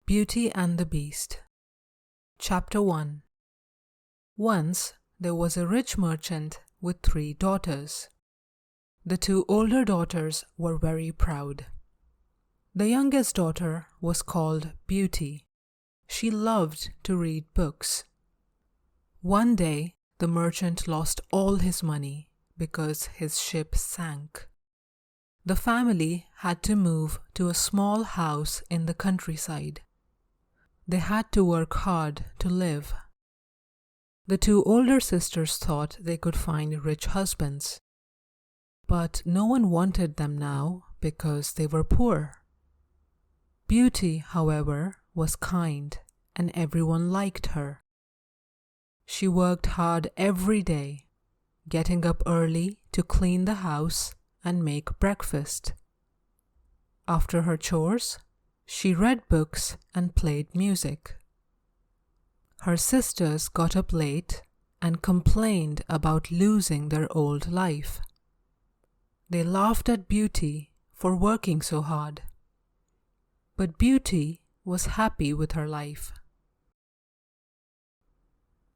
Beauty and the Beast. Chapter 1. Once there was a rich merchant with 3 daughters. The 2 older daughters were very proud. The youngest daughter was called Beauty. She loved to read books. One day, the merchant lost all his money because his ship sank. The family had to move to a small house in the countryside. They had to work hard to live. The 2 older sisters thought they could find rich husbands, but no one wanted them now because they were poor. Beauty, however, was kind and everyone liked her. She worked hard every day, getting up early to clean the house and make breakfast. After her chores, she read books and played music. Her sisters got up late and complained about losing their old life. They laughed at Beauty for working so hard. But Beauty was happy with her life.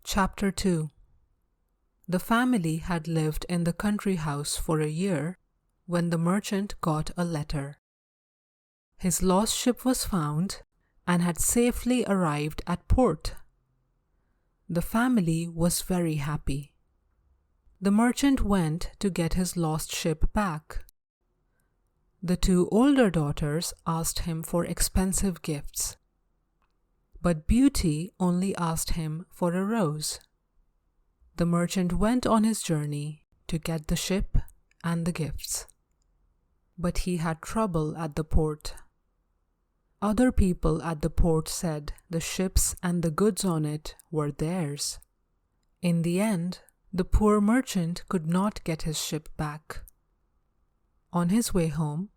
Chapter 2. The family had lived in the country house for a year when the merchant got a letter. His lost ship was found and had safely arrived at port. The family was very happy. The merchant went to get his lost ship back. The 2 older daughters asked him for expensive gifts, but Beauty only asked him for a rose. The merchant went on his journey to get the ship and the gifts, but he had trouble at the port. Other people at the port said the ships and the goods on it were theirs. In the end, the poor merchant could not get his ship back. On his way home,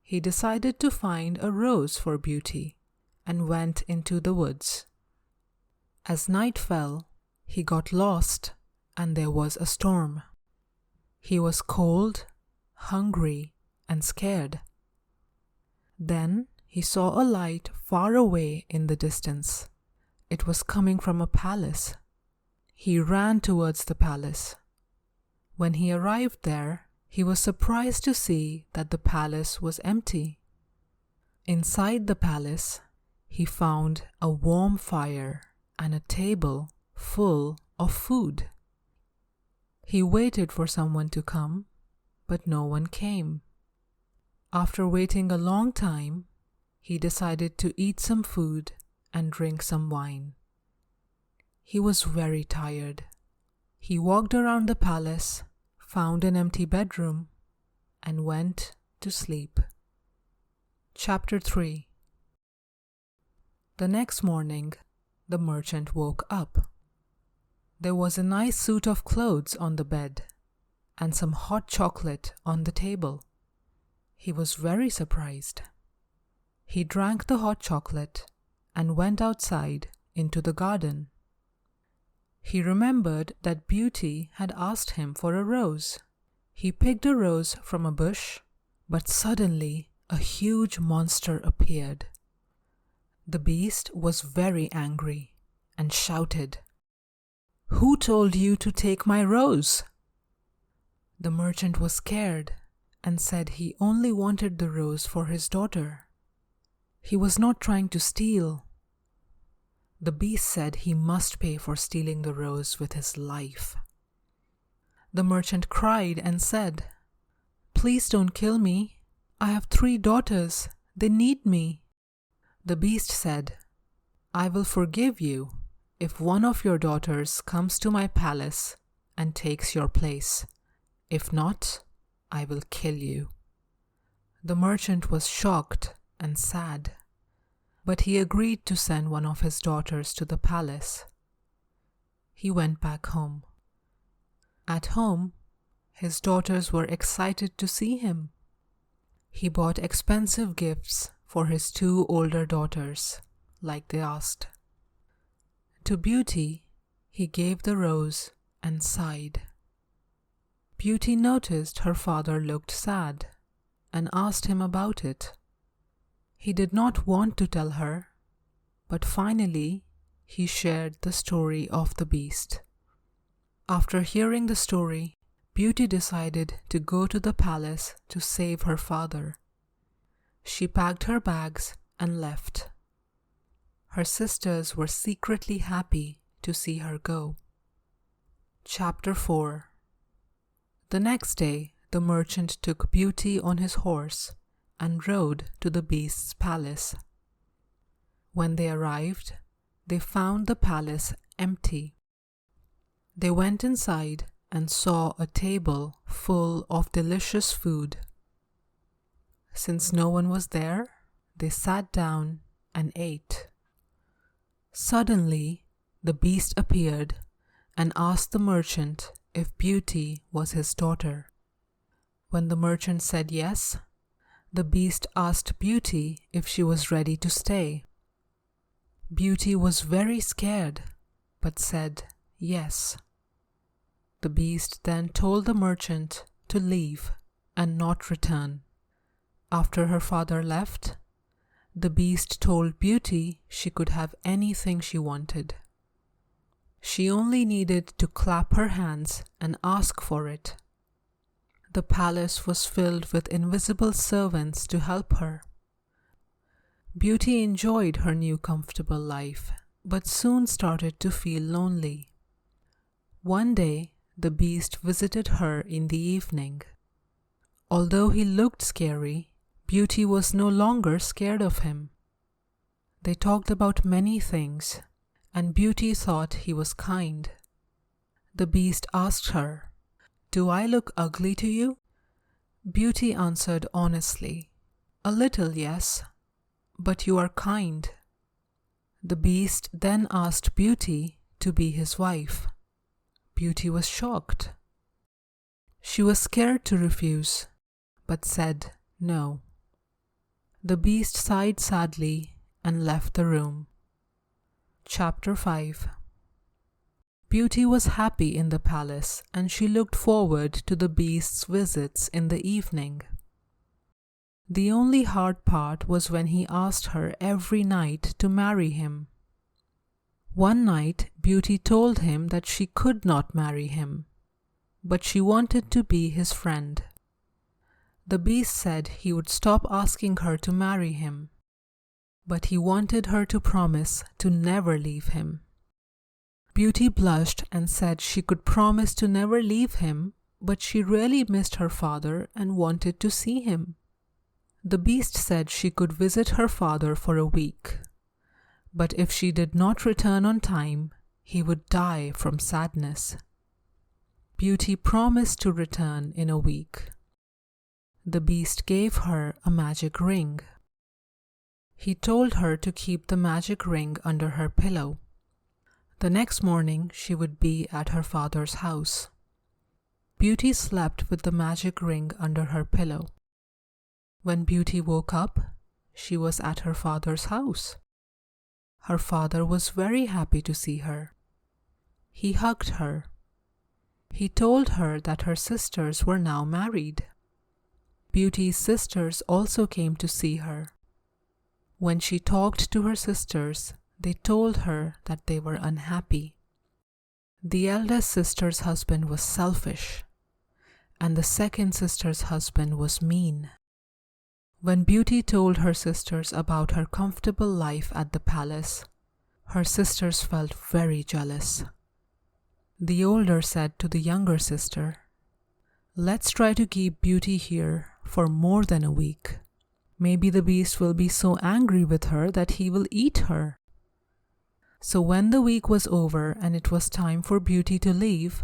he decided to find a rose for Beauty and went into the woods. As night fell, he got lost and there was a storm. He was cold, hungry, and scared. Then he saw a light far away in the distance. It was coming from a palace. He ran towards the palace. When he arrived there, he was surprised to see that the palace was empty. Inside the palace, he found a warm fire and a table full of food. He waited for someone to come, but no one came. After waiting a long time, he decided to eat some food and drink some wine. He was very tired. He walked around the palace, found an empty bedroom, and went to sleep. Chapter 3. The next morning, the merchant woke up. There was a nice suit of clothes on the bed and some hot chocolate on the table. He was very surprised. He drank the hot chocolate and went outside into the garden. He remembered that Beauty had asked him for a rose. He picked a rose from a bush, but suddenly a huge monster appeared. The beast was very angry and shouted, "Who told you to take my rose?" The merchant was scared and said he only wanted the rose for his daughter. He was not trying to steal. The beast said he must pay for stealing the rose with his life. The merchant cried and said, "Please don't kill me. I have 3 daughters. They need me." The beast said, "I will forgive you if one of your daughters comes to my palace and takes your place. If not, I will kill you." The merchant was shocked and sad, but he agreed to send one of his daughters to the palace. He went back home. At home, his daughters were excited to see him. He bought expensive gifts for his 2 older daughters, like they asked. To Beauty, he gave the rose and sighed. Beauty noticed her father looked sad and asked him about it. He did not want to tell her, but finally he shared the story of the beast. After hearing the story, Beauty decided to go to the palace to save her father. She packed her bags and left. Her sisters were secretly happy to see her go. Chapter 4. The next day, the merchant took Beauty on his horse and rode to the beast's palace. When they arrived, they found the palace empty. They went inside and saw a table full of delicious food. Since no one was there, they sat down and ate. Suddenly, the beast appeared and asked the merchant if Beauty was his daughter. When the merchant said yes, the beast asked Beauty if she was ready to stay. Beauty was very scared, but said yes. The beast then told the merchant to leave and not return. After her father left, the beast told Beauty she could have anything she wanted. She only needed to clap her hands and ask for it. The palace was filled with invisible servants to help her. Beauty enjoyed her new comfortable life, but soon started to feel lonely. One day, the beast visited her in the evening. Although he looked scary, Beauty was no longer scared of him. They talked about many things, and Beauty thought he was kind. The beast asked her, "Do I look ugly to you?" Beauty answered honestly, "A little, yes, but you are kind." The beast then asked Beauty to be his wife. Beauty was shocked. She was scared to refuse, but said no. The beast sighed sadly and left the room. Chapter 5. Beauty was happy in the palace, and she looked forward to the beast's visits in the evening. The only hard part was when he asked her every night to marry him. One night, Beauty told him that she could not marry him, but she wanted to be his friend. The beast said he would stop asking her to marry him, but he wanted her to promise to never leave him. Beauty blushed and said she could promise to never leave him, but she really missed her father and wanted to see him. The beast said she could visit her father for a week, but if she did not return on time, he would die from sadness. Beauty promised to return in a week. The beast gave her a magic ring. He told her to keep the magic ring under her pillow. The next morning, she would be at her father's house. Beauty slept with the magic ring under her pillow. When Beauty woke up, she was at her father's house. Her father was very happy to see her. He hugged her. He told her that her sisters were now married. Beauty's sisters also came to see her. When she talked to her sisters, they told her that they were unhappy. The eldest sister's husband was selfish, and the second sister's husband was mean. When Beauty told her sisters about her comfortable life at the palace, her sisters felt very jealous. The older said to the younger sister, "Let's try to keep Beauty here for more than a week. Maybe the beast will be so angry with her that he will eat her." So when the week was over and it was time for Beauty to leave,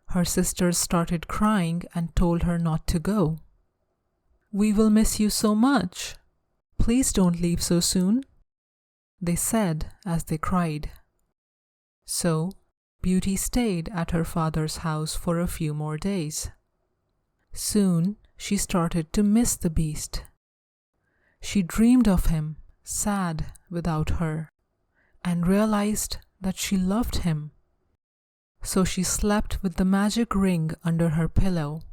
her sisters started crying and told her not to go. "We will miss you so much. Please don't leave so soon," they said as they cried. So Beauty stayed at her father's house for a few more days. Soon she started to miss the beast. She dreamed of him, sad without her, and realized that she loved him. So she slept with the magic ring under her pillow,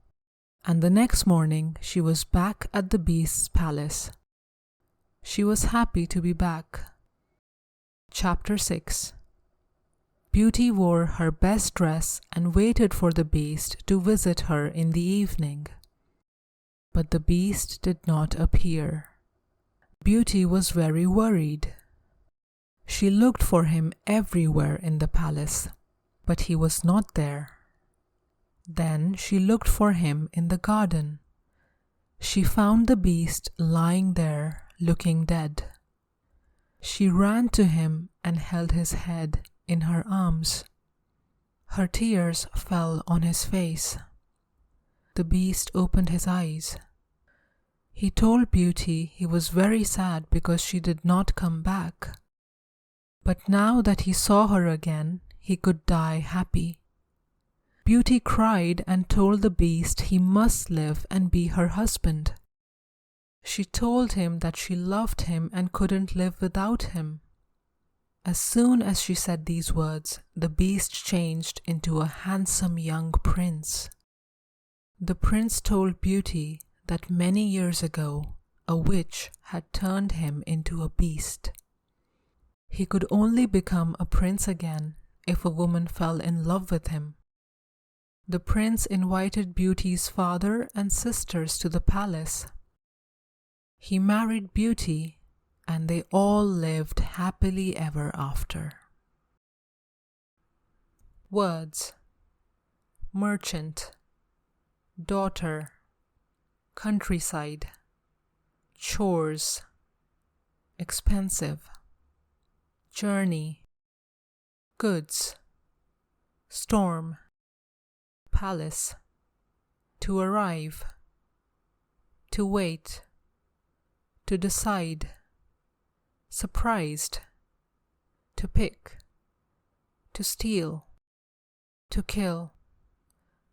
and the next morning she was back at the beast's palace. She was happy to be back. Chapter 6. Beauty wore her best dress and waited for the Beast to visit her in the evening. But the Beast did not appear. Beauty was very worried. She looked for him everywhere in the palace, but he was not there. Then she looked for him in the garden. She found the Beast lying there, looking dead. She ran to him and held his head in her arms. Her tears fell on his face. The Beast opened his eyes. He told Beauty he was very sad because she did not come back. But now that he saw her again, he could die happy. Beauty cried and told the Beast he must live and be her husband. She told him that she loved him and couldn't live without him. As soon as she said these words, the Beast changed into a handsome young prince. The prince told Beauty that many years ago a witch had turned him into a beast. He could only become a prince again if a woman fell in love with him. The prince invited Beauty's father and sisters to the palace. He married Beauty, and they all lived happily ever after. Words: merchant, daughter, countryside, chores, expensive, journey, goods, storm, palace, to arrive, to wait, to decide, surprised, to pick, to steal, to kill,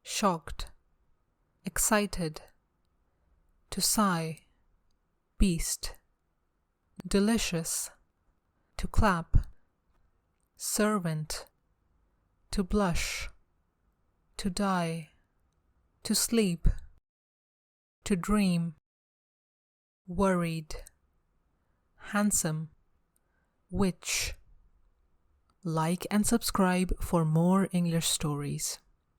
shocked, excited, to sigh, beast, delicious, to clap, servant, to blush, to die, to sleep, to dream, worried, handsome, witch. Like and subscribe for more English stories.